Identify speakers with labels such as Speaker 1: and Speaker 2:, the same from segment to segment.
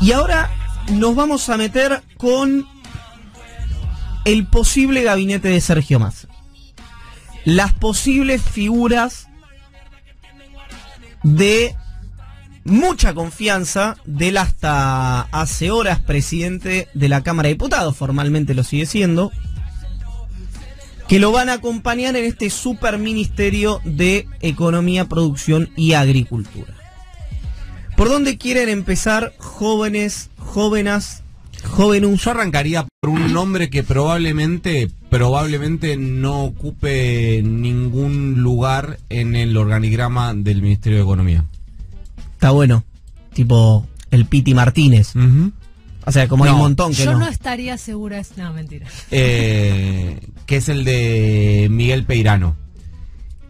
Speaker 1: Y ahora nos vamos a meter con el posible gabinete de Sergio Massa. Las posibles figuras de mucha confianza del hasta hace horas presidente de la Cámara de Diputados, formalmente lo sigue siendo, que lo van a acompañar en este superministerio de Economía, Producción y Agricultura. ¿Por dónde quieren empezar, jóvenes, jóvenes?
Speaker 2: Yo arrancaría por un nombre que probablemente no ocupe ningún lugar en el organigrama del Ministerio de Economía.
Speaker 1: Está bueno, tipo el Piti Martínez. O sea, como hay un montón que
Speaker 3: yo no estaría segura, no, mentira.
Speaker 2: Que es el de Miguel Peirano,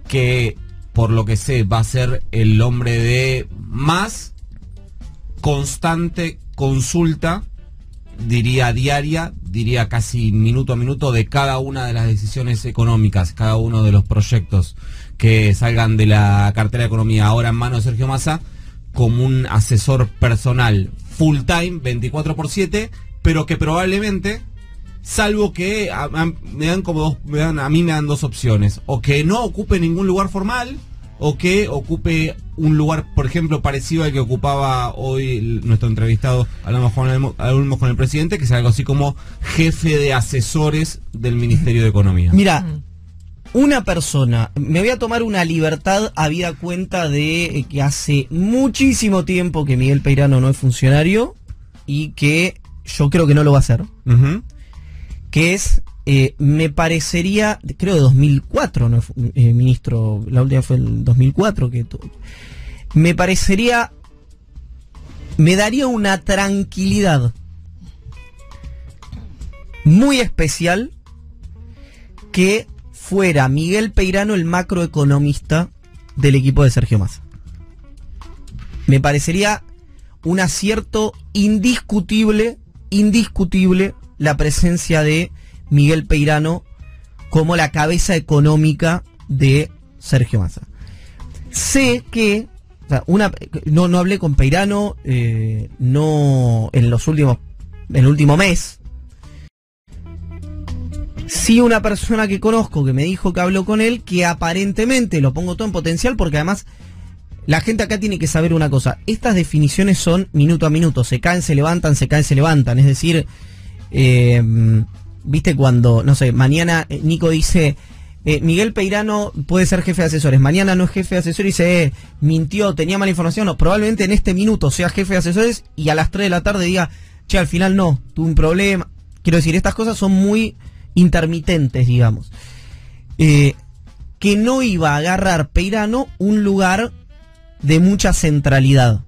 Speaker 2: que por lo que sé va a ser el hombre de más constante consulta, diría diaria, diría casi minuto a minuto, de cada una de las decisiones económicas, cada uno de los proyectos que salgan de la cartera de Economía ahora en manos de Sergio Massa, como un asesor personal full time, 24/7, pero que probablemente, salvo que a mí me dan dos opciones: o que no ocupe ningún lugar formal, o que ocupe un lugar, por ejemplo, parecido al que ocupaba hoy nuestro entrevistado, hablamos con el presidente, que es algo así como jefe de asesores del Ministerio de Economía.
Speaker 1: Mira, una persona, me voy a tomar una libertad habida cuenta de que hace muchísimo tiempo que Miguel Peirano no es funcionario y que yo creo que no lo va a hacer, que es, me parecería, creo de 2004, no ministro, la última fue el 2004, me parecería, me daría una tranquilidad muy especial que fuera Miguel Peirano el macroeconomista del equipo de Sergio Massa. Me parecería un acierto indiscutible la presencia de Miguel Peirano como la cabeza económica de Sergio Massa. Sé que, o sea, no hablé con Peirano, no en el último mes. Sí, una persona que conozco que me dijo que habló con él, que aparentemente, lo pongo todo en potencial porque además la gente acá tiene que saber una cosa: estas definiciones son minuto a minuto, se caen, se levantan, se caen, se levantan. Es decir, viste cuando, no sé, mañana Nico dice, Miguel Peirano puede ser jefe de asesores, mañana no es jefe de asesores y dice, mintió, tenía mala información. No, probablemente en este minuto sea jefe de asesores y a las 3 de la tarde diga, che, al final no, tuve un problema. Quiero decir, estas cosas son muy intermitentes, digamos. Que no iba a agarrar Peirano un lugar de mucha centralidad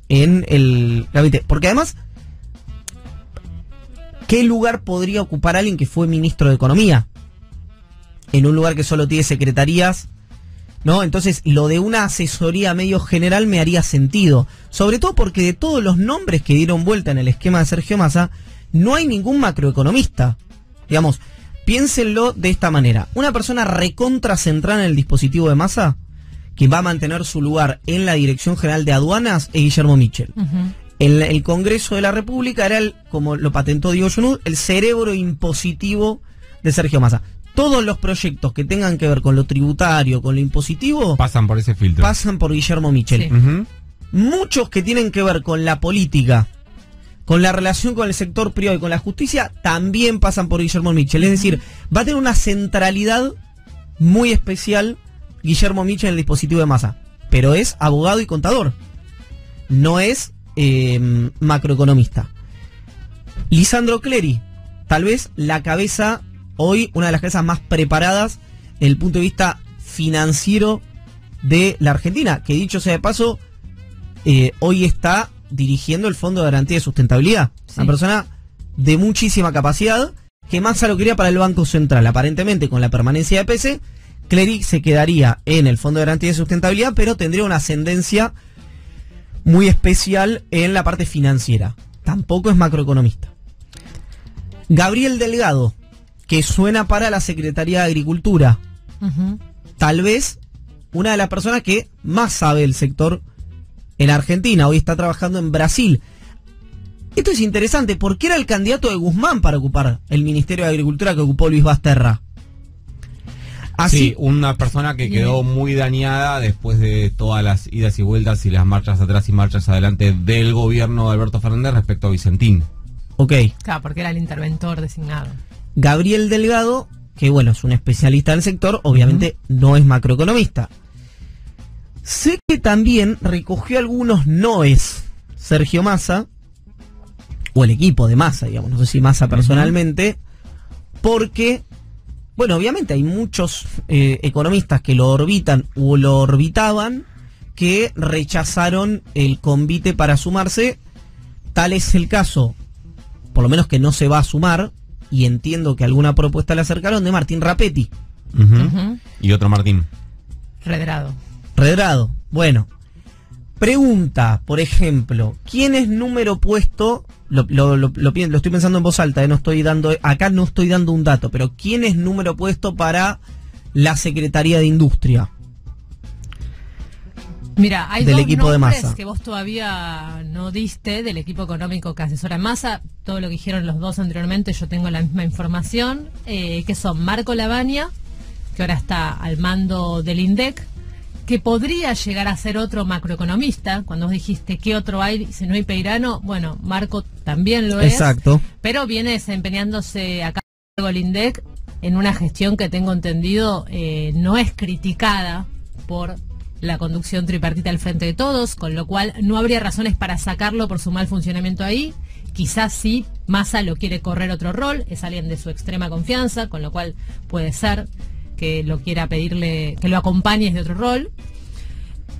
Speaker 1: en el gabinete, porque además, ¿qué lugar podría ocupar alguien que fue ministro de Economía? En un lugar que solo tiene secretarías, ¿no? Entonces, lo de una asesoría medio general me haría sentido, sobre todo porque de todos los nombres que dieron vuelta en el esquema de Sergio Massa, no hay ningún macroeconomista. Digamos, piénsenlo de esta manera: una persona recontra central en el dispositivo de Massa, que va a mantener su lugar en la Dirección General de Aduanas, es Guillermo Michel. El Congreso de la República era, como lo patentó Diego Junud, el cerebro impositivo de Sergio Massa. Todos los proyectos que tengan que ver con lo tributario, con lo impositivo,
Speaker 2: pasan por ese filtro.
Speaker 1: Pasan por Guillermo Michel.
Speaker 3: Sí.
Speaker 1: Muchos que tienen que ver con la política, con la relación con el sector privado y con la justicia, también pasan por Guillermo Michel. Es decir, va a tener una centralidad muy especial Guillermo Michel en el dispositivo de Massa. Pero es abogado y contador, no es macroeconomista. Lisandro Clery, tal vez la cabeza, hoy una de las cabezas más preparadas desde el punto de vista financiero de la Argentina, que dicho sea de paso, hoy está dirigiendo el Fondo de Garantía de Sustentabilidad. Sí. Una persona de muchísima capacidad, que Massa lo quería para el Banco Central. Aparentemente, con la permanencia de Pese, Clery se quedaría en el Fondo de Garantía de Sustentabilidad, pero tendría una ascendencia muy especial en la parte financiera. Tampoco es macroeconomista. Gabriel Delgado, que suena para la Secretaría de Agricultura. Tal vez una de las personas que más sabe del sector en Argentina. Hoy está trabajando en Brasil. Esto es interesante porque era el candidato de Guzmán para ocupar el Ministerio de Agricultura que ocupó Luis Basterra. Así,
Speaker 2: Sí, una persona que quedó muy dañada después de todas las idas y vueltas y las marchas atrás y marchas adelante del gobierno de Alberto Fernández respecto a Vicentín.
Speaker 1: ok.
Speaker 3: Claro, porque era el interventor designado.
Speaker 1: Gabriel Delgado, que bueno, es un especialista en el sector, obviamente no es macroeconomista. Sé que también recogió algunos noes Sergio Massa, o el equipo de Massa, digamos, no sé si Massa personalmente, porque, bueno, obviamente hay muchos economistas que lo orbitan o lo orbitaban que rechazaron el convite para sumarse. Tal es el caso, por lo menos que no se va a sumar, y entiendo que alguna propuesta le acercaron, de Martín Rapetti.
Speaker 3: Ujú.
Speaker 2: Y otro Martín.
Speaker 3: Redrado.
Speaker 1: Redrado. Bueno, pregunta, por ejemplo, ¿quién es número puesto? Lo estoy pensando en voz alta, no estoy dando, acá no estoy dando un dato, pero ¿quién es número puesto para la Secretaría de Industria?
Speaker 3: Mira, hay
Speaker 1: Del
Speaker 3: dos
Speaker 1: equipo de
Speaker 3: nombres
Speaker 1: Massa
Speaker 3: que vos todavía no diste del equipo económico que asesora Massa. Todo lo que dijeron los dos anteriormente, yo tengo la misma información, que son Marco Lavagna, que ahora está al mando del INDEC, que podría llegar a ser otro macroeconomista. Cuando vos dijiste ¿qué otro hay si no hay Peirano? Bueno, Marco también lo es.
Speaker 1: Exacto.
Speaker 3: Pero viene desempeñándose acá el INDEC en una gestión que tengo entendido no es criticada por la conducción tripartita al Frente de Todos, con lo cual no habría razones para sacarlo por su mal funcionamiento ahí. Quizás sí, Massa lo quiere correr otro rol, es alguien de su extrema confianza, con lo cual puede ser que lo quiera pedirle, que lo acompañe de otro rol.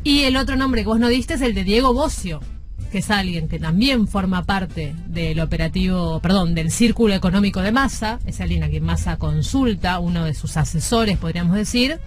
Speaker 3: Y el otro nombre que vos no diste es el de Diego Bocio, que es alguien que también forma parte del operativo, perdón, del círculo económico de Massa, es alguien a quien Massa consulta, uno de sus asesores, podríamos decir,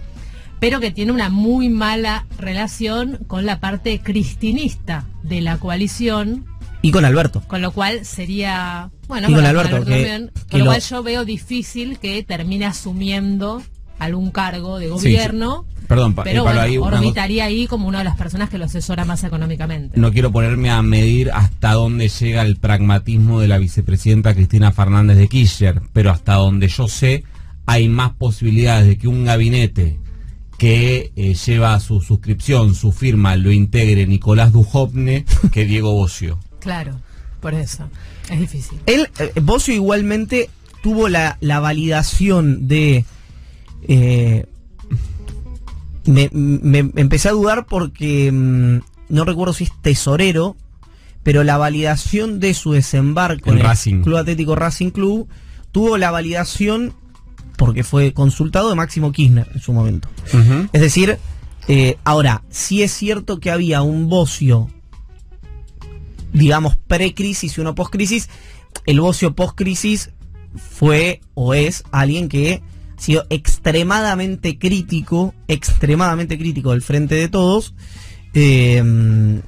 Speaker 3: pero que tiene una muy mala relación con la parte cristinista de la coalición.
Speaker 1: Y con Alberto.
Speaker 3: Con lo cual sería, bueno,
Speaker 1: Y con
Speaker 3: para
Speaker 1: Alberto,
Speaker 3: también,
Speaker 1: que
Speaker 3: con lo
Speaker 1: lo-
Speaker 3: cual yo veo difícil que termine asumiendo algún cargo de gobierno,
Speaker 2: Perdón,
Speaker 3: pero
Speaker 2: Pablo,
Speaker 3: bueno,
Speaker 2: ahí una
Speaker 3: orbitaría ahí como una de las personas que lo asesora más económicamente.
Speaker 2: No quiero ponerme a medir hasta dónde llega el pragmatismo de la vicepresidenta Cristina Fernández de Kirchner, pero hasta donde yo sé hay más posibilidades de que un gabinete que lleva su suscripción, su firma, lo integre Nicolás Dujovne que Diego Bocio.
Speaker 3: Claro, por eso, es difícil.
Speaker 1: Él, Bocio igualmente tuvo la validación de... me empecé a dudar porque no recuerdo si es tesorero, pero la validación de su desembarco
Speaker 2: En
Speaker 1: en
Speaker 2: Racing.
Speaker 1: el Club Atlético Racing Club tuvo la validación porque fue consultado de Máximo Kirchner en su momento. Es decir, ahora, sí es cierto que había un Bocio, digamos, pre-crisis y uno post-crisis. El Bocio post-crisis fue o es alguien que ha sido extremadamente crítico del Frente de Todos en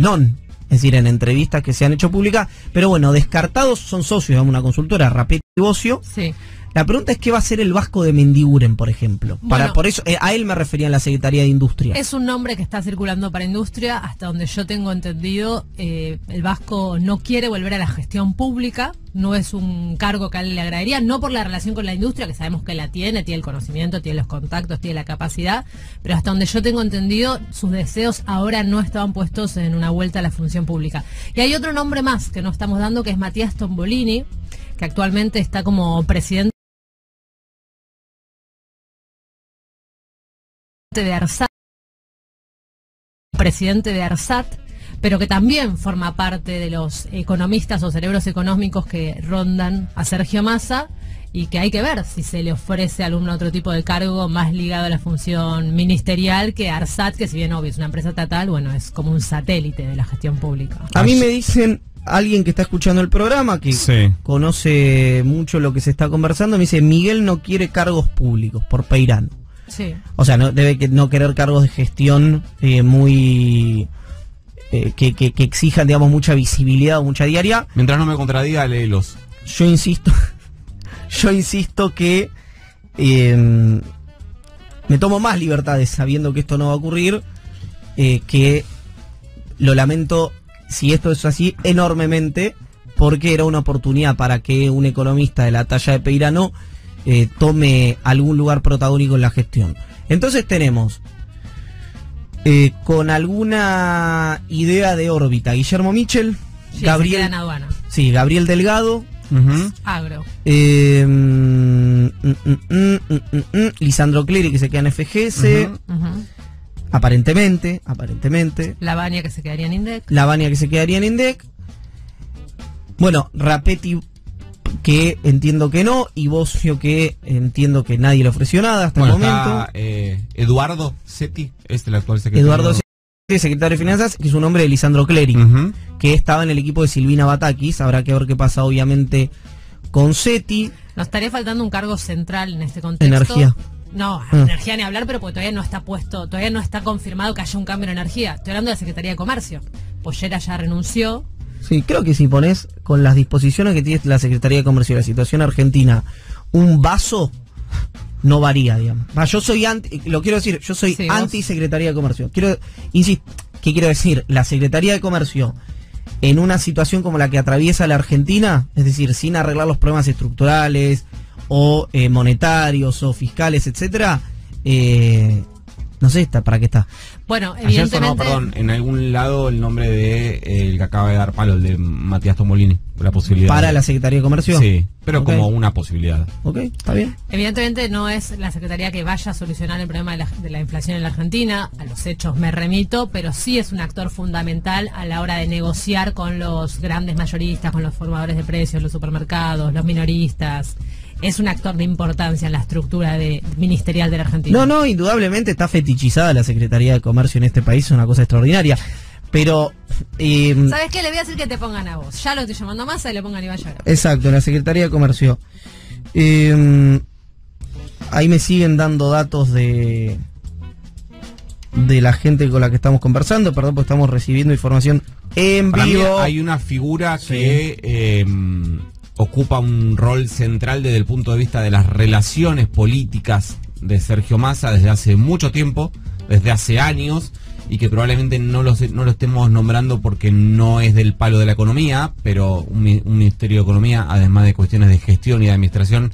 Speaker 1: ON, es decir, en entrevistas que se han hecho públicas. Pero bueno, descartados, son socios de una consultora, Rapetti y Bocio.
Speaker 3: Sí.
Speaker 1: La pregunta es qué va a hacer el Vasco de Mendiguren, por ejemplo.
Speaker 3: Bueno,
Speaker 1: Por eso, a él me refería en la Secretaría de Industria.
Speaker 3: Es un nombre que está circulando para industria, hasta donde yo tengo entendido, el Vasco no quiere volver a la gestión pública, no es un cargo que a él le agradaría, no por la relación con la industria, que sabemos que la tiene el conocimiento, tiene los contactos, tiene la capacidad, pero hasta donde yo tengo entendido, sus deseos ahora no estaban puestos en una vuelta a la función pública. Y hay otro nombre más que nos estamos dando, que es Matías Tombolini, que actualmente está como presidente de ARSAT, presidente de ARSAT, pero que también forma parte de los economistas o cerebros económicos que rondan a Sergio Massa, y que hay que ver si se le ofrece algún otro tipo de cargo más ligado a la función ministerial que ARSAT, que si bien obvio es una empresa estatal, bueno, es como un satélite de la gestión pública.
Speaker 1: A mí me dicen, alguien que está escuchando el programa, que
Speaker 2: Sí.
Speaker 1: conoce mucho lo que se está conversando, me dice, Miguel no quiere cargos públicos por Peirano.
Speaker 3: Sí.
Speaker 1: O sea, debe no querer cargos de gestión muy... que exijan, digamos, mucha visibilidad o mucha diaria.
Speaker 2: Mientras no me contradiga, léelos.
Speaker 1: Yo insisto que me tomo más libertades sabiendo que esto no va a ocurrir, que lo lamento, si esto es así, enormemente, porque era una oportunidad para que un economista de la talla de Peirano tome algún lugar protagónico en la gestión. Entonces tenemos, con alguna idea de órbita, Guillermo Michel,
Speaker 3: Sí,
Speaker 1: Gabriel,
Speaker 3: se queda en aduana.
Speaker 1: sí, Gabriel Delgado,
Speaker 3: Agro.
Speaker 1: Lisandro Clery, que se queda en FGS,
Speaker 3: Ujú.
Speaker 1: aparentemente,
Speaker 3: Lavagna, que se quedaría en INDEC.
Speaker 1: Lavagna, que se quedaría en INDEC, bueno, Rapetti, que entiendo que no, y Bocio, que entiendo que nadie le ofreció nada hasta
Speaker 2: Bueno,
Speaker 1: el momento.
Speaker 2: está Eduardo Setti, el actual secretario.
Speaker 1: Eduardo Setti, secretario de Finanzas, que es un hombre de Lisandro Clery,
Speaker 2: Ujú.
Speaker 1: que estaba en el equipo de Silvina Batakis. Habrá que ver qué pasa, obviamente, con Setti.
Speaker 3: Nos estaría faltando un cargo central en este contexto.
Speaker 1: Energía.
Speaker 3: No, energía ni hablar, pero porque todavía no está puesto, todavía no está confirmado que haya un cambio en energía. Estoy hablando de la Secretaría de Comercio. Pollera ya renunció.
Speaker 1: Sí, creo que si pones con las disposiciones que tiene la Secretaría de Comercio y la situación argentina un vaso, no varía, digamos. Yo soy lo quiero decir, yo soy
Speaker 3: Sí,
Speaker 1: anti Secretaría de Comercio. Insisto, ¿qué quiero decir? La Secretaría de Comercio, en una situación como la que atraviesa la Argentina, es decir, sin arreglar los problemas estructurales o monetarios o fiscales, etcétera, no sé para qué está.
Speaker 3: Bueno,
Speaker 2: Ayer sonó,
Speaker 3: evidentemente.
Speaker 2: perdón, en algún lado el nombre de el que acaba de dar palo, el de Matías Tomolini, la posibilidad.
Speaker 1: ¿Para la Secretaría de Comercio?
Speaker 2: Sí, pero
Speaker 1: Ok.
Speaker 2: como una posibilidad.
Speaker 1: Ok, está bien.
Speaker 3: Evidentemente no es la Secretaría que vaya a solucionar el problema de la inflación en la Argentina, a los hechos me remito, pero sí es un actor fundamental a la hora de negociar con los grandes mayoristas, con los formadores de precios, los supermercados, los minoristas. Es un actor de importancia en la estructura ministerial de la Argentina.
Speaker 1: No, indudablemente está fetichizada la Secretaría de Comercio en este país, es una cosa extraordinaria. Pero,
Speaker 3: ¿Sabes qué? Le voy a decir que te pongan a vos. Ya lo estoy llamando a Massa y le pongan a Iván Yagro.
Speaker 1: exacto, la Secretaría de Comercio. Ahí me siguen dando datos de la gente con la que estamos conversando. Perdón, porque estamos recibiendo información en
Speaker 2: Para mí
Speaker 1: vivo.
Speaker 2: hay una figura
Speaker 1: Sí.
Speaker 2: que ocupa un rol central desde el punto de vista de las relaciones políticas de Sergio Massa desde hace mucho tiempo, desde hace años, y que probablemente no lo estemos nombrando porque no es del palo de la economía, pero un Ministerio de Economía, además de cuestiones de gestión y de administración,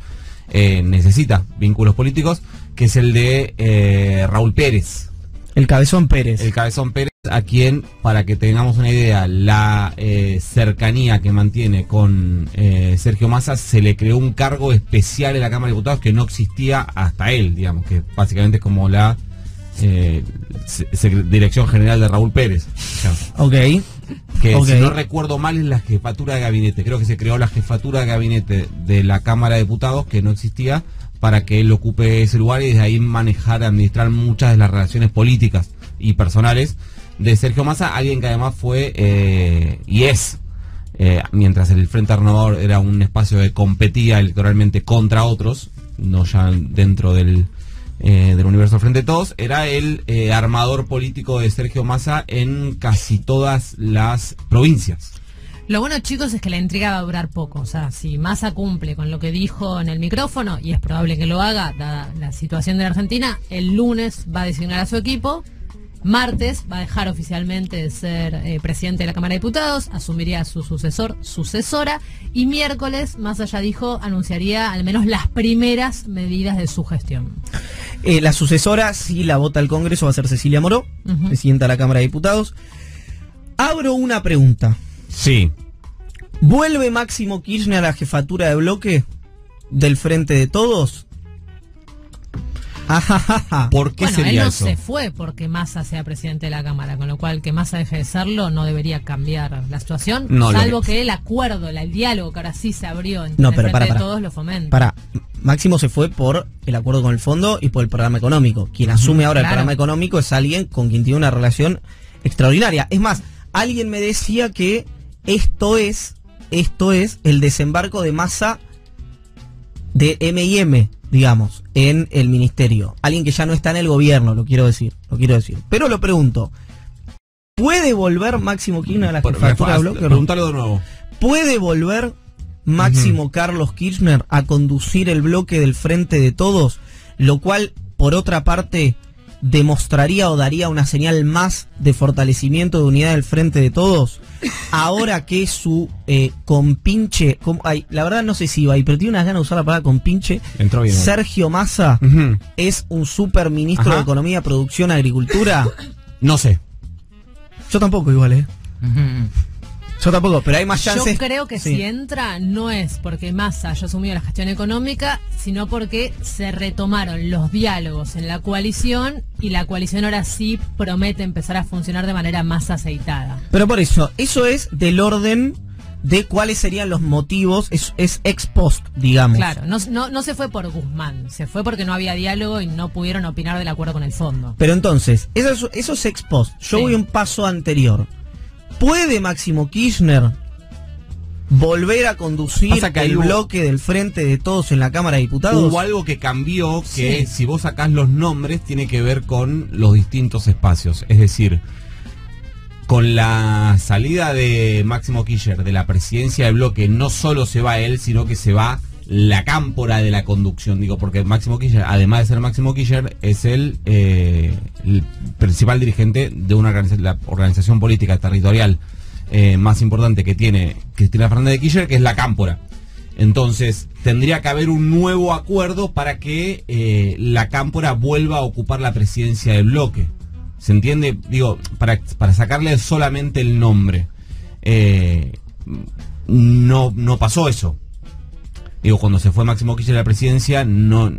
Speaker 2: necesita vínculos políticos, que es el de Raúl Pérez.
Speaker 1: El Cabezón Pérez.
Speaker 2: El Cabezón Pérez, a quien, para que tengamos una idea, la cercanía que mantiene con Sergio Massa, se le creó un cargo especial en la Cámara de Diputados que no existía hasta él, digamos, que básicamente es como la dirección general de Raúl Pérez.
Speaker 1: Ok.
Speaker 2: Que
Speaker 1: Ok.
Speaker 2: si no recuerdo mal es la jefatura de gabinete. Creo que se creó la jefatura de gabinete de la Cámara de Diputados, que no existía, para que él ocupe ese lugar y desde ahí manejar, administrar muchas de las relaciones políticas y personales de Sergio Massa, alguien que además fue y es, mientras el Frente Renovador era un espacio que competía electoralmente contra otros, no ya dentro del universo del Frente de Todos, era el armador político de Sergio Massa en casi todas las provincias.
Speaker 3: Lo bueno, chicos, es que la intriga va a durar poco. O sea, si Massa cumple con lo que dijo en el micrófono, y es probable que lo haga, dada la situación de la Argentina, el lunes va a designar a su equipo, martes va a dejar oficialmente de ser presidente de la Cámara de Diputados, asumiría a su sucesora, y miércoles, Massa ya dijo, anunciaría al menos las primeras medidas de su gestión.
Speaker 1: La sucesora, si la vota el Congreso, va a ser Cecilia Moró, presidenta de la Cámara de Diputados. Abro una pregunta.
Speaker 2: Sí.
Speaker 1: ¿Vuelve Máximo Kirchner a la jefatura de bloque del Frente de Todos? Ajajaja.
Speaker 2: ¿Por qué
Speaker 3: Bueno, él
Speaker 2: sería
Speaker 3: no
Speaker 2: eso?
Speaker 3: se fue porque Massa sea presidente de la Cámara, con lo cual que Massa deje de serlo no debería cambiar la situación,
Speaker 2: No,
Speaker 3: salvo que el acuerdo, el diálogo que ahora sí se abrió entre
Speaker 1: No,
Speaker 3: el
Speaker 1: pero
Speaker 3: Frente
Speaker 1: para.
Speaker 3: de Todos lo fomenta.
Speaker 1: Para, Máximo se fue por el acuerdo con el fondo y por el programa económico. Quien asume ahora el
Speaker 3: Claro.
Speaker 1: programa económico es alguien con quien tiene una relación extraordinaria. Es más, alguien me decía que esto es el desembarco de Massa de M&M, digamos, en el ministerio. Alguien que ya no está en el gobierno, lo quiero decir. Pero lo pregunto, ¿puede volver Máximo Kirchner a la jefatura de bloque?
Speaker 2: Pregúntalo de nuevo.
Speaker 1: ¿Puede volver Máximo Carlos Kirchner a conducir el bloque del Frente de Todos? Lo cual, por otra parte, demostraría o daría una señal más de fortalecimiento de unidad del Frente de Todos, ahora que su compinche, la verdad no sé si iba ahí, pero tiene unas ganas de usar la palabra compinche.
Speaker 2: Entró bien.
Speaker 1: Sergio Massa es un super ministro de Economía, Producción, Agricultura.
Speaker 2: No sé.
Speaker 1: Yo tampoco igual, Yo tampoco, pero hay más chances.
Speaker 3: Yo creo que si entra no es porque Massa haya asumido la gestión económica, sino porque se retomaron los diálogos en la coalición y la coalición ahora sí promete empezar a funcionar de manera más aceitada.
Speaker 1: Pero por eso es del orden de cuáles serían los motivos, es ex post, digamos.
Speaker 3: Claro, no se fue por Guzmán, se fue porque no había diálogo y no pudieron opinar del acuerdo con el fondo.
Speaker 1: Pero entonces, eso es ex post. Yo voy un paso anterior. ¿Puede Máximo Kirchner volver a conducir el bloque del Frente de Todos en la Cámara de Diputados?
Speaker 2: Hubo algo que cambió, que si vos sacás los nombres, tiene que ver con los distintos espacios. Es decir, con la salida de Máximo Kirchner de la presidencia del bloque, no solo se va él, sino que se va la cámpora de la conducción. Digo, porque Máximo Kirchner, además de ser Máximo Kirchner, es el principal dirigente de la organización política territorial más importante que tiene Cristina Fernández de Kirchner, que es la cámpora. Entonces, tendría que haber un nuevo acuerdo para que la cámpora vuelva a ocupar la presidencia del bloque. ¿Se entiende? Digo, para sacarle solamente el nombre. No pasó eso. Digo, cuando se fue Máximo Kirchner a la presidencia, no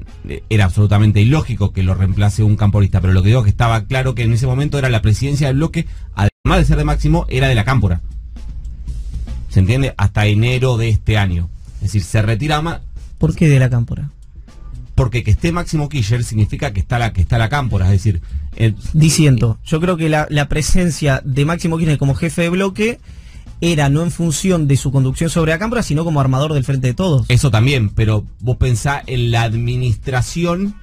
Speaker 2: era absolutamente ilógico que lo reemplace un camporista, pero lo que digo es que estaba claro que en ese momento era la presidencia del bloque, además de ser de Máximo, era de la cámpora. ¿Se entiende? Hasta enero de este año. Es decir, se retira más.
Speaker 1: ¿Por qué de la cámpora?
Speaker 2: Porque que esté Máximo Kirchner significa que está la cámpora, es decir...
Speaker 1: Diciendo, yo creo que la presencia de Máximo Kirchner como jefe de bloque era no en función de su conducción sobre la cámpora, sino como armador del Frente de Todos.
Speaker 2: Eso también, pero vos pensás en la administración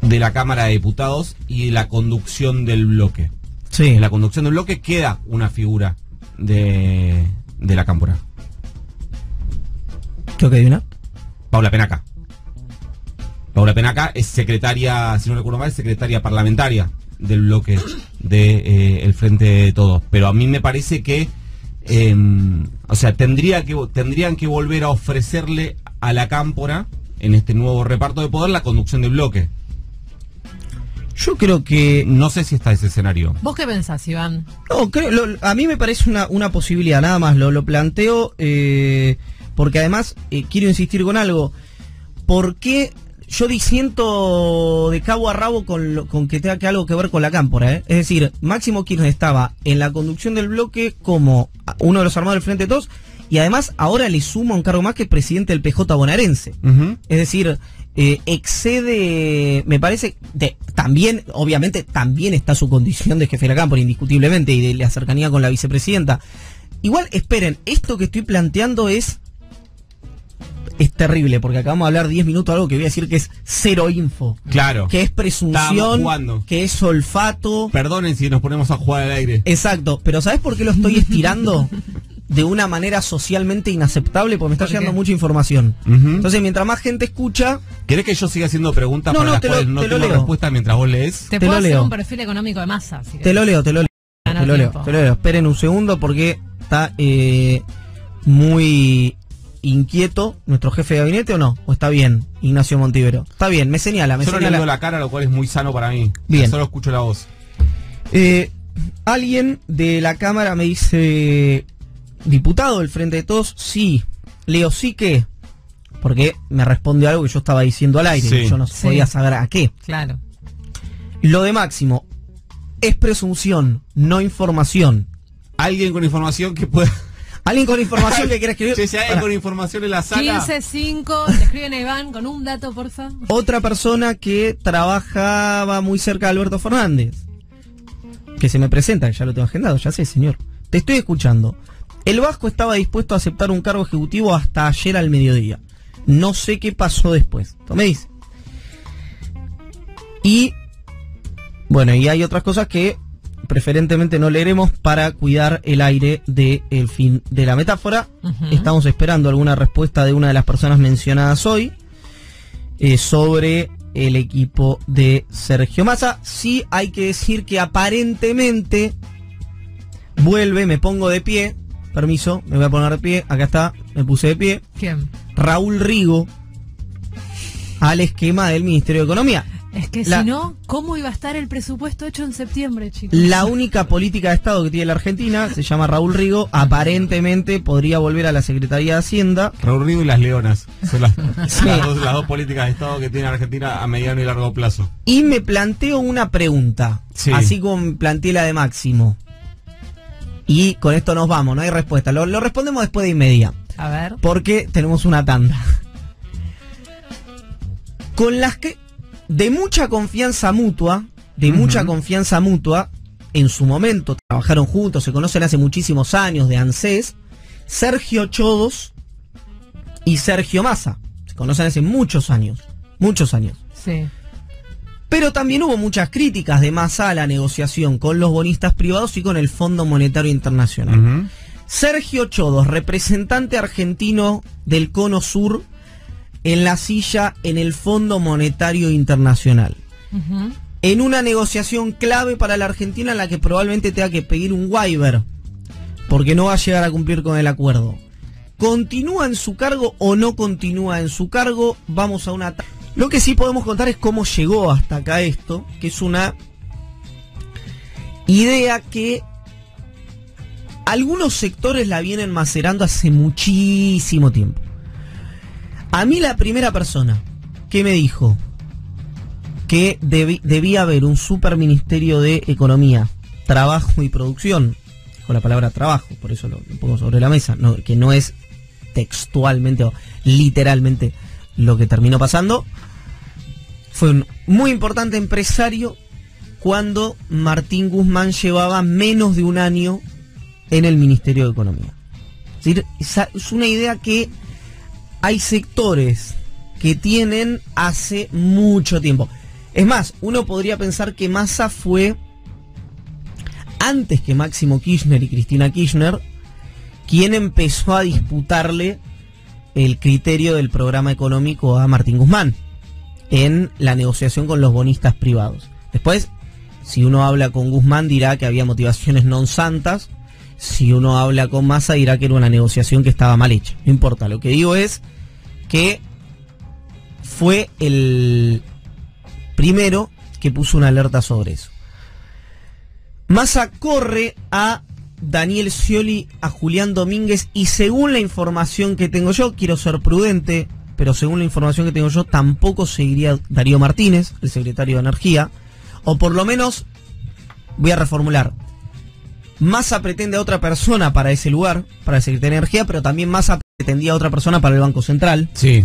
Speaker 2: de la Cámara de Diputados y la conducción del bloque.
Speaker 1: Sí.
Speaker 2: En la conducción del bloque queda una figura de la cámpora.
Speaker 1: Creo que hay una.
Speaker 2: Paula Penaca. Paula Penaca es secretaria, si no recuerdo mal, es secretaria parlamentaria del bloque de el Frente de Todos. Pero a mí me parece que o sea, tendrían que volver a ofrecerle a la cámpora, en este nuevo reparto de poder, la conducción del bloque.
Speaker 1: Yo creo que...
Speaker 2: No sé si está ese escenario.
Speaker 3: ¿Vos qué pensás, Iván?
Speaker 1: No, a mí me parece una posibilidad, nada más. Lo planteo porque además quiero insistir con algo. ¿Por qué yo disiento de cabo a rabo con que tenga algo que ver con la cámpora? Es decir, Máximo Kirchner estaba en la conducción del bloque como uno de los armados del Frente de Todos, y además ahora le suma un cargo más que presidente del PJ bonaerense. Es decir, excede, me parece, también, obviamente, también está su condición de jefe de la cámpora, indiscutiblemente, y de la cercanía con la vicepresidenta. Igual, esperen, esto que estoy planteando es terrible, porque acabamos de hablar 10 minutos de algo que voy a decir que es cero info.
Speaker 2: Claro.
Speaker 1: Que es presunción, que es olfato.
Speaker 2: Perdonen si nos ponemos a jugar al aire.
Speaker 1: Exacto, pero ¿sabes por qué lo estoy estirando? De una manera socialmente inaceptable, porque me está llegando mucha información. Entonces, mientras más gente escucha...
Speaker 2: ¿Querés que yo siga haciendo preguntas para las cuales no tengo respuesta mientras vos lees?
Speaker 3: Te puedo hacer un perfil económico de Massa. Si
Speaker 1: te lo leo. Esperen un segundo porque está muy inquieto nuestro jefe de gabinete, ¿o no? ¿O está bien, Ignacio Montivero? Está bien, me señala.
Speaker 2: Solo le veo la cara, lo cual es muy sano para mí.
Speaker 1: Bien.
Speaker 2: Solo escucho la voz.
Speaker 1: Alguien de la Cámara me dice... ¿Diputado del Frente de Todos? Sí. Leo, sí que... Porque me responde algo que yo estaba diciendo al aire. Sí. Yo no podía saber a qué.
Speaker 3: Claro.
Speaker 1: Lo de Máximo es presunción, no información.
Speaker 2: Alguien con información que pueda...
Speaker 1: Alguien con información que quiera escribir.
Speaker 2: Si hay alguien con información en la sala.
Speaker 3: 15-5, te escriben a Iván con un dato, por favor.
Speaker 1: Otra persona que trabajaba muy cerca de Alberto Fernández. Que se me presenta, ya lo tengo agendado, ya sé, señor. Te estoy escuchando. El Vasco estaba dispuesto a aceptar un cargo ejecutivo hasta ayer al mediodía. No sé qué pasó después. ¿Tú me dices? Y bueno, y hay otras cosas que preferentemente no leeremos para cuidar el aire del fin de la metáfora. Estamos esperando alguna respuesta de una de las personas mencionadas hoy sobre el equipo de Sergio Massa. Sí hay que decir que aparentemente vuelve, me pongo de pie, permiso, me voy a poner de pie, acá está, me puse de pie.
Speaker 3: ¿Quién?
Speaker 1: Raúl Rigo al esquema del Ministerio de Economía.
Speaker 3: Es que si no, ¿cómo iba a estar el presupuesto hecho en septiembre, chicos?
Speaker 1: La única política de Estado que tiene la Argentina se llama Raúl Rigo. Aparentemente podría volver a la Secretaría de Hacienda.
Speaker 2: Raúl Rigo y las Leonas son las dos políticas de Estado que tiene Argentina a mediano y largo plazo.
Speaker 1: Y me planteo una pregunta,
Speaker 2: sí,
Speaker 1: así como me planteé la de Máximo. Y con esto nos vamos, no hay respuesta. Lo respondemos después de inmediato.
Speaker 3: A ver.
Speaker 1: Porque tenemos una tanda. Con las que, de mucha confianza mutua, en su momento trabajaron juntos, se conocen hace muchísimos años, de ANSES, Sergio Chodos y Sergio Massa. Se conocen hace muchos años.
Speaker 3: Sí.
Speaker 1: Pero también hubo muchas críticas de Massa a la negociación con los bonistas privados y con el Fondo Monetario Internacional. Sergio Chodos, representante argentino del Cono Sur, en la silla en el Fondo Monetario Internacional. En una negociación clave para la Argentina en la que probablemente tenga que pedir un waiver, porque no va a llegar a cumplir con el acuerdo. ¿Continúa en su cargo o no continúa en su cargo? Vamos a una... Lo que sí podemos contar es cómo llegó hasta acá esto, que es una idea que algunos sectores la vienen macerando hace muchísimo tiempo. A mí la primera persona que me dijo que debía haber un superministerio de Economía, Trabajo y Producción, con la palabra trabajo, por eso lo pongo sobre la mesa, no, que no es textualmente o literalmente lo que terminó pasando, fue un muy importante empresario cuando Martín Guzmán llevaba menos de un año en el Ministerio de Economía. Es decir, es una idea que hay sectores que tienen hace mucho tiempo. Es más, uno podría pensar que Massa fue, antes que Máximo Kirchner y Cristina Kirchner, quien empezó a disputarle el criterio del programa económico a Martín Guzmán en la negociación con los bonistas privados. Después, si uno habla con Guzmán dirá que había motivaciones non santas. Si uno habla con Massa dirá que era una negociación que estaba mal hecha. No importa, lo que digo es que fue el primero que puso una alerta sobre eso. Massa corre a Daniel Scioli, a Julián Domínguez, y según la información que tengo yo, quiero ser prudente, pero según la información que tengo yo, tampoco seguiría Darío Martínez, el secretario de Energía, o por lo menos, voy a reformular, Massa pretende a otra persona para ese lugar, para el secretario de Energía, pero también Massa pretendía a otra persona para el Banco Central.
Speaker 2: Sí.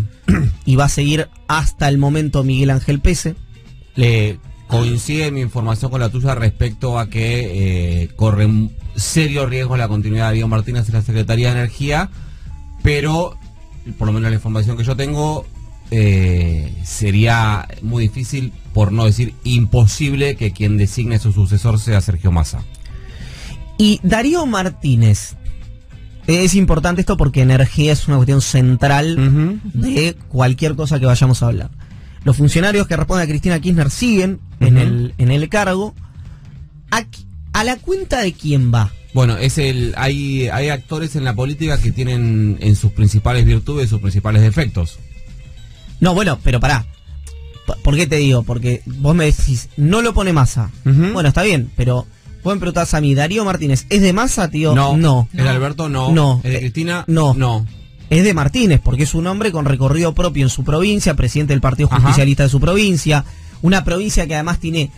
Speaker 1: Y va a seguir hasta el momento Miguel Ángel Pese.
Speaker 2: Le coincide mi información con la tuya respecto a que corre un serio riesgo la continuidad de Darío Martínez en la Secretaría de Energía, pero por lo menos la información que yo tengo sería muy difícil, por no decir imposible, que quien designe su sucesor sea Sergio Massa.
Speaker 1: Y Darío Martínez, es importante esto porque energía es una cuestión central de cualquier cosa que vayamos a hablar. Los funcionarios que responden a Cristina Kirchner siguen en el cargo. ¿A la cuenta de quién va?
Speaker 2: Bueno, hay actores en la política que tienen en sus principales virtudes sus principales defectos.
Speaker 1: No, bueno, pero pará. ¿Por qué te digo? Porque vos me decís, no lo pone Massa. Bueno, está bien, pero vos me preguntás a mí, ¿Darío Martínez es de Massa, tío? No.
Speaker 2: ¿Es de Alberto? No.
Speaker 1: No.
Speaker 2: ¿Es de Cristina?
Speaker 1: No. Es de Martínez, porque es un hombre con recorrido propio en su provincia, presidente del Partido Justicialista de su provincia, una provincia que además tiene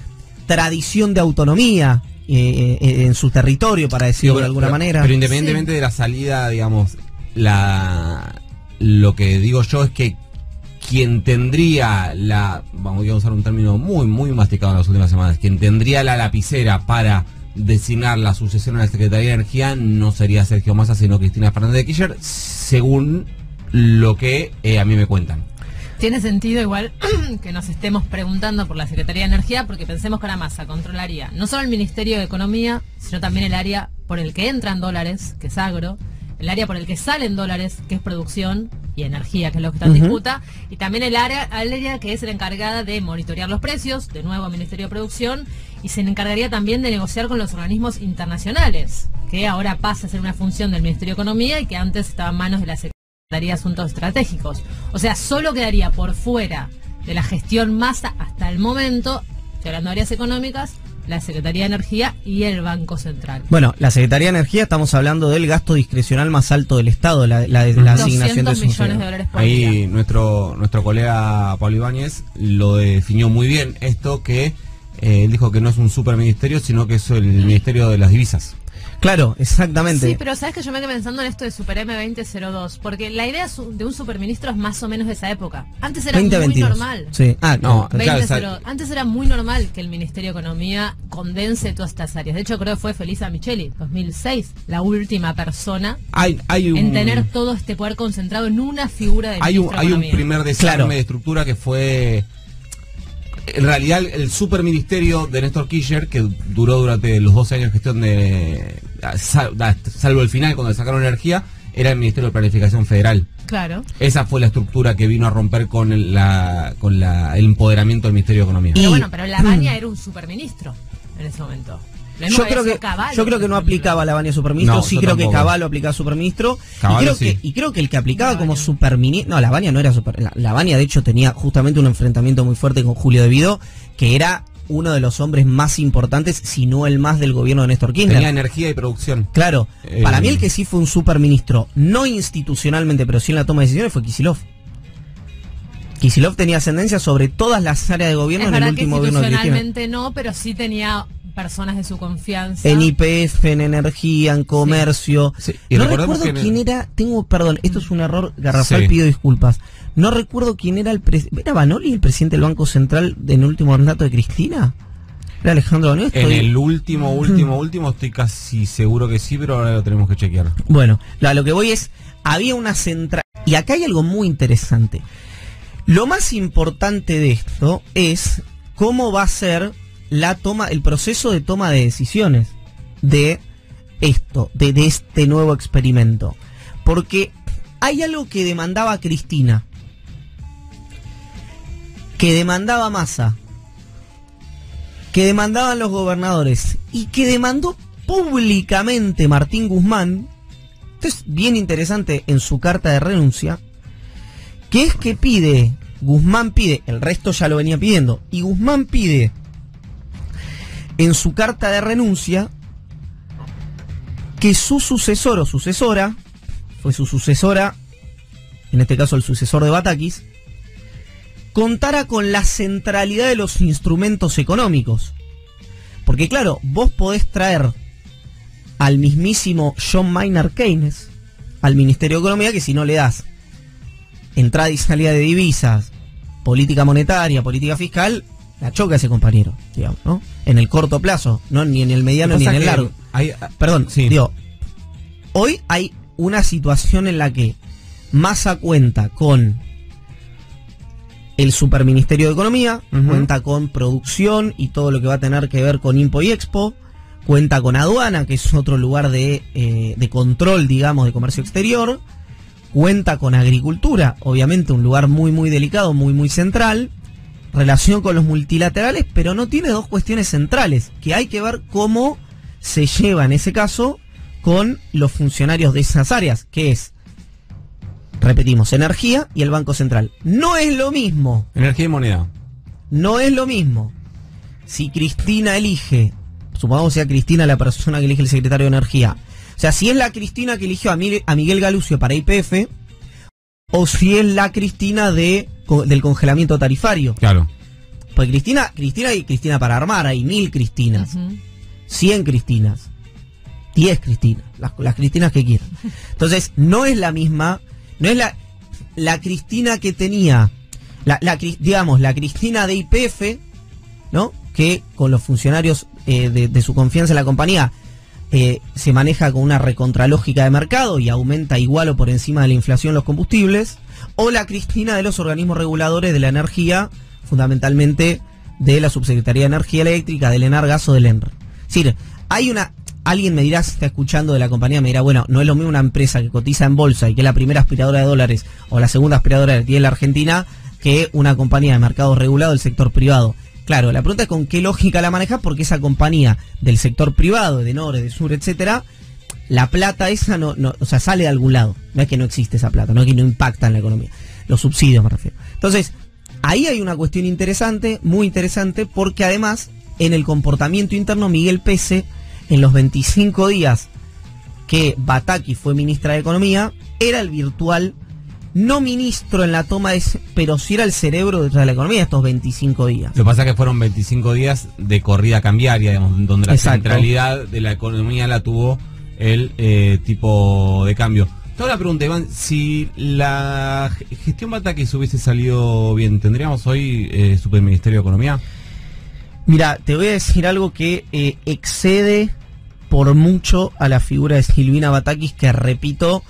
Speaker 1: tradición de autonomía en su territorio, para decirlo de alguna manera.
Speaker 2: Pero independientemente de la salida, digamos, lo que digo yo es que quien tendría vamos a usar un término muy, muy masticado en las últimas semanas, quien tendría la lapicera para designar la sucesión a la Secretaría de Energía no sería Sergio Massa, sino Cristina Fernández de Kirchner, según lo que a mí me cuentan.
Speaker 3: Tiene sentido igual que nos estemos preguntando por la Secretaría de Energía, porque pensemos que ahora Massa controlaría no solo el Ministerio de Economía, sino también el área por el que entran dólares, que es agro, el área por el que salen dólares, que es producción, y Energía, que es lo que está en disputa, y también el área que es la encargada de monitorear los precios, de nuevo Ministerio de Producción, y se encargaría también de negociar con los organismos internacionales, que ahora pasa a ser una función del Ministerio de Economía y que antes estaba en manos de la Secretaría de Asuntos Estratégicos. O sea, solo quedaría por fuera de la gestión Massa hasta el momento, estoy hablando de áreas económicas, la Secretaría de Energía y el Banco Central.
Speaker 1: Bueno, la Secretaría de Energía, estamos hablando del gasto discrecional más alto del Estado, la asignación de
Speaker 3: millones de dólares por
Speaker 2: Ahí
Speaker 3: día.
Speaker 2: nuestro colega Pablo Ibáñez lo definió muy bien, esto que él dijo que no es un superministerio, sino que es el Ministerio de las Divisas.
Speaker 1: Claro, exactamente.
Speaker 3: Sí, pero sabes que yo me quedé pensando en esto de Super M2002, porque la idea de un superministro es más o menos de esa época. Antes era
Speaker 1: 2022.
Speaker 3: muy normal.
Speaker 1: Sí.
Speaker 2: No,
Speaker 3: 2002.
Speaker 2: claro,
Speaker 3: Antes era muy normal que el Ministerio de Economía condense todas estas áreas. De hecho, creo que fue Felisa Micheli, 2006, la última persona
Speaker 2: hay
Speaker 3: en tener todo este poder concentrado en una figura de
Speaker 2: hay un
Speaker 3: ministro de Economía.
Speaker 2: primer desarme
Speaker 1: Claro.
Speaker 2: de estructura que fue en realidad el superministerio de Néstor Kirchner, que duró durante los 12 años de gestión de salvo el final cuando le sacaron energía, era el Ministerio de Planificación Federal.
Speaker 3: Claro.
Speaker 2: Esa fue la estructura que vino a romper con el empoderamiento del Ministerio de Economía.
Speaker 3: Pero bueno, pero Lavagna era un superministro en ese momento.
Speaker 1: Yo creo que no aplicaba la Lavagna superministro,
Speaker 2: No,
Speaker 1: sí
Speaker 2: yo
Speaker 1: creo que
Speaker 2: tampoco.
Speaker 1: Cavallo aplicaba superministro,
Speaker 2: Cavallo,
Speaker 1: y creo que el que aplicaba como
Speaker 3: Lavagna.
Speaker 1: superministro, no, Lavagna no era Lavagna de hecho tenía justamente un enfrentamiento muy fuerte con Julio De Vido, que era uno de los hombres más importantes, si no el más del gobierno de Néstor Kirchner.
Speaker 2: Tenía energía y producción.
Speaker 1: Claro, para mí el que sí fue un superministro, no institucionalmente, pero sí en la toma de decisiones, fue Kicillof. Kicillof tenía ascendencia sobre todas las áreas de gobierno
Speaker 3: Es
Speaker 1: en el
Speaker 3: verdad
Speaker 1: último
Speaker 3: que
Speaker 1: gobierno de Cristina.
Speaker 3: institucionalmente no, pero sí tenía personas de su confianza.
Speaker 1: En YPF, en energía, en comercio.
Speaker 2: Sí, y
Speaker 1: No
Speaker 2: recordemos
Speaker 1: recuerdo
Speaker 2: que
Speaker 1: quién era, perdón, esto es un error garrafal,
Speaker 2: Sí.
Speaker 1: pido disculpas. No recuerdo quién era ¿era Banoli el presidente del Banco Central en el último mandato de Cristina? ¿Era Alejandro Banoli?
Speaker 2: En el último, estoy casi seguro que sí, pero ahora lo tenemos que chequear.
Speaker 1: Bueno, lo que voy es, había una central, y acá hay algo muy interesante. Lo más importante de esto es cómo va a ser el proceso de toma de decisiones de esto, de este nuevo experimento. Porque hay algo que demandaba Cristina, que demandaba Massa, que demandaban los gobernadores y que demandó públicamente Martín Guzmán. Esto es bien interesante en su carta de renuncia, que es que Guzmán pide, el resto ya lo venía pidiendo, y Guzmán pide en su carta de renuncia que su sucesor o sucesora, fue su sucesora, en este caso el sucesor de Batakis, contara con la centralidad de los instrumentos económicos. Porque claro, vos podés traer al mismísimo John Maynard Keynes al Ministerio de Economía, que si no le das entrada y salida de divisas, política monetaria, política fiscal, la choca ese compañero, digamos, ¿no? En el corto plazo, no ni en el mediano ni en el largo. Perdón,
Speaker 2: sí.
Speaker 1: digo, hoy hay una situación en la que Massa cuenta con el Superministerio de Economía, cuenta con producción y todo lo que va a tener que ver con Impo y Expo, cuenta con aduana, que es otro lugar de control, digamos, de comercio exterior, cuenta con agricultura, obviamente un lugar muy muy delicado, muy muy central, relación con los multilaterales, pero no tiene dos cuestiones centrales, que hay que ver cómo se lleva en ese caso con los funcionarios de esas áreas, que es, repetimos, energía y el Banco Central. No es lo mismo.
Speaker 2: Energía y moneda.
Speaker 1: No es lo mismo. Si Cristina elige, supongamos sea Cristina la persona que elige el secretario de Energía, o sea, si es la Cristina que eligió a Miguel Galucio para YPF, o si es la Cristina del congelamiento tarifario.
Speaker 2: Claro.
Speaker 1: Pues Cristina y Cristina para armar, hay 1000 Cristinas, 100 Cristinas, 10 Cristinas, las Cristinas que quieran. Entonces, no es la misma, no es la Cristina que tenía, digamos, la Cristina de YPF, ¿no? Que con los funcionarios de su confianza en la compañía se maneja con una recontralógica de mercado y aumenta igual o por encima de la inflación los combustibles, o la Cristina de los organismos reguladores de la energía, fundamentalmente de la Subsecretaría de Energía Eléctrica, del ENARGAS o del ENRE. Es decir, hay alguien me dirá, si está escuchando de la compañía, me dirá, bueno, no es lo mismo una empresa que cotiza en bolsa y que es la primera aspiradora de dólares o la segunda aspiradora que tiene la Argentina que una compañía de mercado regulado del sector privado. Claro, la pregunta es con qué lógica la maneja, porque esa compañía del sector privado, de Nore, de Sur, etcétera, la plata esa no, o sea, sale de algún lado. No es que no existe esa plata, no es que no impacta en la economía. Los subsidios me refiero. Entonces, ahí hay una cuestión interesante, muy interesante, porque además, en el comportamiento interno, Miguel Pese, en los 25 días que Batakis fue ministra de Economía, era el virtual, no ministro en la toma de, pero sí era el cerebro detrás de la economía estos 25 días.
Speaker 2: Lo que pasa es que fueron 25 días de corrida cambiaria, digamos, donde la
Speaker 1: Exacto.
Speaker 2: centralidad de la economía la tuvo el tipo de cambio. Toda la pregunta, Iván, si la gestión Batakis hubiese salido bien, ¿tendríamos hoy Superministerio de Economía?
Speaker 1: Mira, te voy a decir algo que excede por mucho a la figura de Silvina Batakis, que repito,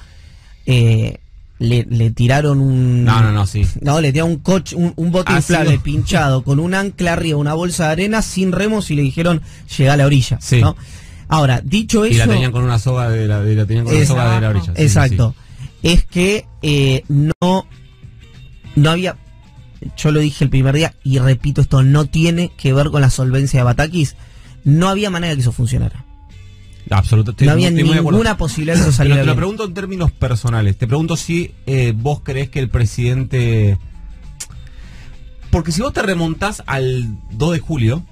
Speaker 1: le tiraron un...
Speaker 2: sí.
Speaker 1: No, le tiraron un coche, un bote inflable pinchado con un ancla arriba, una bolsa de arena sin remos y le dijeron llega a la orilla.
Speaker 2: Sí.
Speaker 1: ¿No? Ahora, dicho eso...
Speaker 2: Y la tenían con una soga de la orilla. Sí,
Speaker 1: exacto. Sí. Es que no había... Yo lo dije el primer día y repito, esto no tiene que ver con la solvencia de Batakis. No había manera que eso funcionara.
Speaker 2: Absolutamente.
Speaker 1: No había ninguna posibilidad de que eso saliera
Speaker 2: Pero te lo
Speaker 1: bien.
Speaker 2: pregunto en términos personales. Te pregunto si vos crees que el presidente... Porque si vos te remontás al 2 de julio,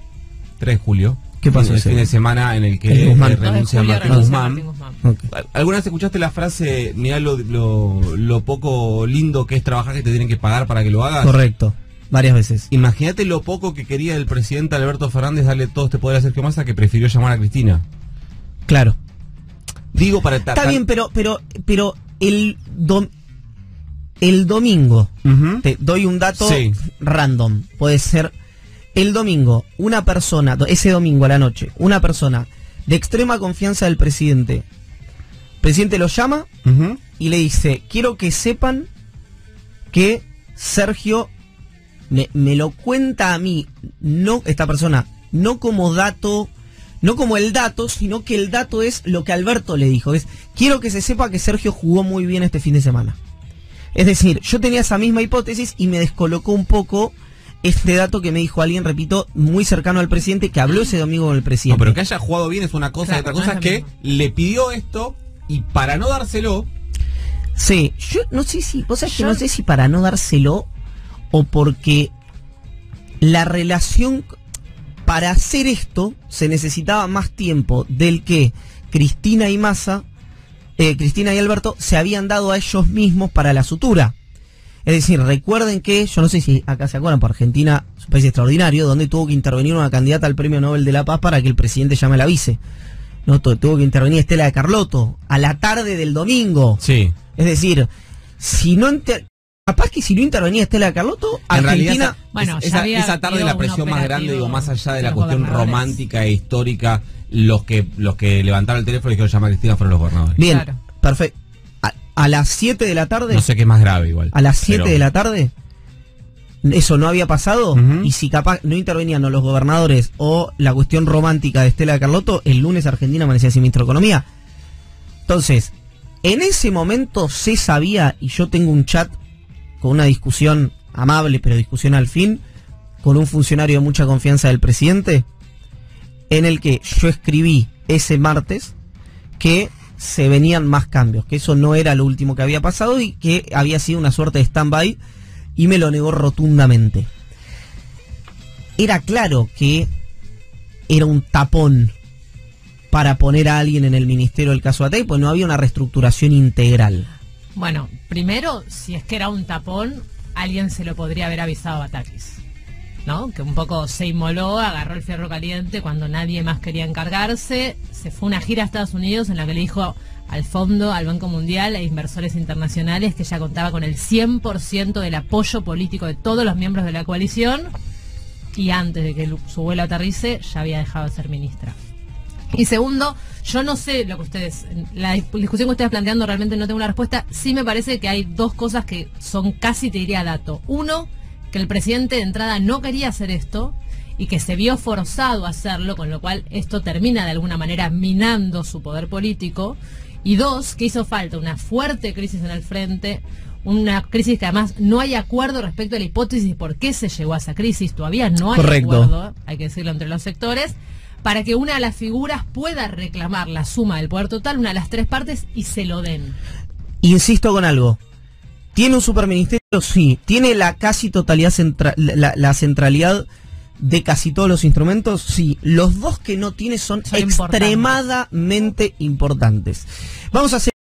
Speaker 2: 3 de julio...
Speaker 1: ¿Qué pasó
Speaker 2: el
Speaker 1: ese
Speaker 2: fin de semana en el que renuncia Martín Guzmán.
Speaker 1: Okay.
Speaker 2: ¿Alguna vez escuchaste la frase, mirá lo poco lindo que es trabajar, que te tienen que pagar para que lo hagas?
Speaker 1: Correcto, varias veces.
Speaker 2: Imagínate lo poco que quería el presidente Alberto Fernández darle todo este poder a Sergio Massa, que prefirió llamar a Cristina.
Speaker 1: Claro.
Speaker 2: Digo para...
Speaker 1: Está bien, pero el domingo, te doy un dato random, puede ser... El domingo, una persona, ese domingo a la noche, una persona de extrema confianza del presidente, el presidente lo llama y le dice, quiero que sepan que Sergio me lo cuenta a mí, no esta persona, no como dato, no como el dato, sino que el dato es lo que Alberto le dijo, es, quiero que se sepa que Sergio jugó muy bien este fin de semana. Es decir, yo tenía esa misma hipótesis y me descolocó un poco este dato que me dijo alguien, repito, muy cercano al presidente, que habló ese domingo con el presidente.
Speaker 2: No, pero que haya jugado bien es una cosa, claro, y otra cosa es que le pidió esto y para no dárselo...
Speaker 1: Sí, yo no sé si, vos sabés que no sé si para no dárselo o porque la relación, para hacer esto se necesitaba más tiempo del que Cristina y Massa, Cristina y Alberto se habían dado a ellos mismos para la sutura. Es decir, recuerden que, yo no sé si acá se acuerdan, por Argentina es un país extraordinario, donde tuvo que intervenir una candidata al Premio Nobel de la Paz para que el presidente llame a la vice. No, tuvo que intervenir Estela de Carlotto a la tarde del domingo.
Speaker 2: Sí.
Speaker 1: Es decir, si no capaz que si no intervenía Estela de Carlotto,
Speaker 2: en
Speaker 1: Argentina...
Speaker 3: Bueno,
Speaker 2: esa tarde la presión más grande, digo, más allá de la cuestión romántica e histórica, los que levantaron el teléfono y dijeron llamar a Cristina fueron los gobernadores.
Speaker 1: Bien,
Speaker 3: claro.
Speaker 1: Perfecto. A las 7 de la tarde...
Speaker 2: No sé qué es más grave igual.
Speaker 1: A las 7 de la tarde, eso no había pasado, y si capaz no intervenían o los gobernadores o la cuestión romántica de Estela de Carlotto, el lunes Argentina amanecía sin ministro de Economía. Entonces, en ese momento se sabía, y yo tengo un chat con una discusión amable, pero discusión al fin, con un funcionario de mucha confianza del presidente, en el que yo escribí ese martes que se venían más cambios, que eso no era lo último que había pasado y que había sido una suerte de stand-by, y me lo negó rotundamente. Era claro que era un tapón para poner a alguien en el ministerio del caso Atay, pues no había una reestructuración integral.
Speaker 3: Bueno, primero, si es que era un tapón, alguien se lo podría haber avisado a Batakis, ¿no? Que un poco se inmoló, agarró el fierro caliente cuando nadie más quería encargarse, se fue a una gira a Estados Unidos en la que le dijo al Fondo, al Banco Mundial e inversores internacionales que ya contaba con el 100% del apoyo político de todos los miembros de la coalición, y antes de que su vuelo aterrice ya había dejado de ser ministra. Y segundo, yo no sé lo que ustedes, la discusión que ustedes planteando realmente no tengo una respuesta. Sí me parece que hay dos cosas que son casi, te diría, dato. Uno, que el presidente de entrada no quería hacer esto, y que se vio forzado a hacerlo, con lo cual esto termina de alguna manera minando su poder político. Y dos, que hizo falta una fuerte crisis en el frente, una crisis que además no hay acuerdo respecto a la hipótesis de por qué se llegó a esa crisis, todavía no hay acuerdo, hay que decirlo, entre los sectores, para que una de las figuras pueda reclamar la suma del poder total, una de las tres partes, y se lo den.
Speaker 1: Insisto con algo. ¿Tiene un superministerio? Sí. ¿Tiene la casi totalidad, la centralidad de casi todos los instrumentos? Sí. Los dos que no tiene son extremadamente importantes. Vamos a hacer